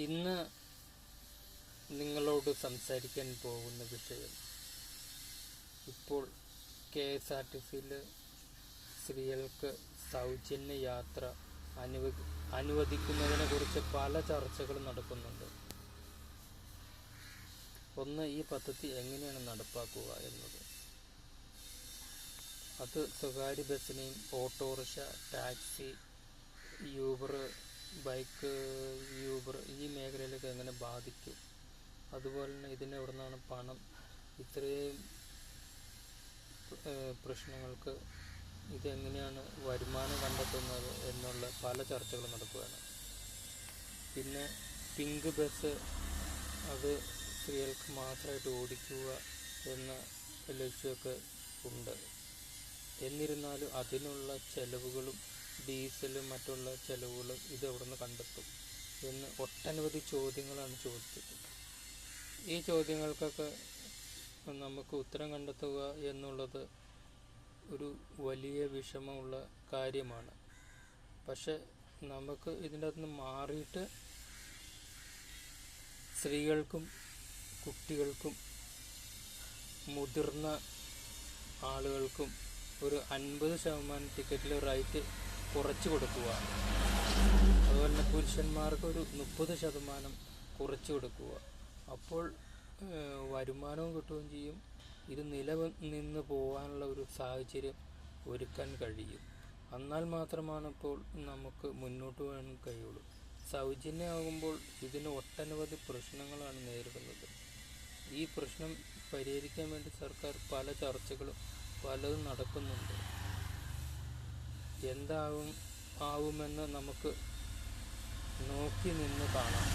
ഇന്ന് നിങ്ങളോട് സംസാരിക്കാൻ പോകുന്ന വിഷയം, ഇപ്പോൾ KSRTCയിൽ സ്ത്രീകൾക്ക് സൗജന്യ യാത്ര അനുവദിക്കുന്നതിനെ കുറിച്ച് പല ചർച്ചകളും നടക്കുന്നുണ്ട്. ഒന്ന്, ഈ പദ്ധതി എങ്ങനെയാണ് നടപ്പാക്കുക എന്നത്. അത് സ്വകാര്യ ബസ്സിനെയും autorickshaw, taxi, Uber, bike, Uber ഈ മേഖലയിലേക്ക് എങ്ങനെ ബാധിക്കും, അതുപോലെ തന്നെ ഇതിന് എവിടെ നിന്നാണ് പണം, ഇത്രയും പ്രശ്നങ്ങൾക്ക് ഇതെങ്ങനെയാണ് വരുമാനം കണ്ടെത്തുന്നത് എന്നുള്ള പല ചർച്ചകളും നടക്കുകയാണ്. പിന്നെ പിങ്ക് ബസ്, അത് സ്ത്രീകൾക്ക് മാത്രമായിട്ട് ഓടിക്കുക എന്ന ലക്ഷ്യമൊക്കെ ഉണ്ട്. എന്നിരുന്നാലും അതിനുള്ള ചെലവുകളും ഡീസലും മറ്റുള്ള ചെലവുകളും ഇതെവിടെ നിന്ന് കണ്ടെത്തും എന്ന് ഒട്ടനവധി ചോദ്യങ്ങളാണ് ചോദിച്ചത്. ഈ ചോദ്യങ്ങൾക്കൊക്കെ നമുക്ക് ഉത്തരം കണ്ടെത്തുക എന്നുള്ളത് ഒരു വലിയ വിഷമമുള്ള കാര്യമാണ്. പക്ഷെ നമുക്ക് ഇതിൻ്റെ അകത്ത് നിന്ന് മാറിയിട്ട് സ്ത്രീകൾക്കും കുട്ടികൾക്കും മുതിർന്ന ആളുകൾക്കും ഒരു 50% ടിക്കറ്റിൽ റേറ്റ് കുറച്ച് കൊടുക്കുക, അതുപോലെ തന്നെ പുരുഷന്മാർക്ക് ഒരു 30% കുറച്ച് കൊടുക്കുക. അപ്പോൾ വരുമാനവും കിട്ടുകയും ചെയ്യും, ഇത് നിലനിന്ന് പോകാനുള്ള ഒരു സാഹചര്യം ഒരുക്കാൻ കഴിയും. എന്നാൽ മാത്രമാണ് ഇപ്പോൾ നമുക്ക് മുന്നോട്ട് പോകാൻ കഴിയുള്ളൂ. സൗജന്യമാകുമ്പോൾ ഇതിന് ഒട്ടനവധി പ്രശ്നങ്ങളാണ് നേരിടുന്നത്. ഈ പ്രശ്നം പരിഹരിക്കാൻ വേണ്ടി സർക്കാർ പല ചർച്ചകളും പലതും നടക്കുന്നുണ്ട്. എന്താവുമെന്ന് നമുക്ക് നോക്കി നിന്ന് കാണാം.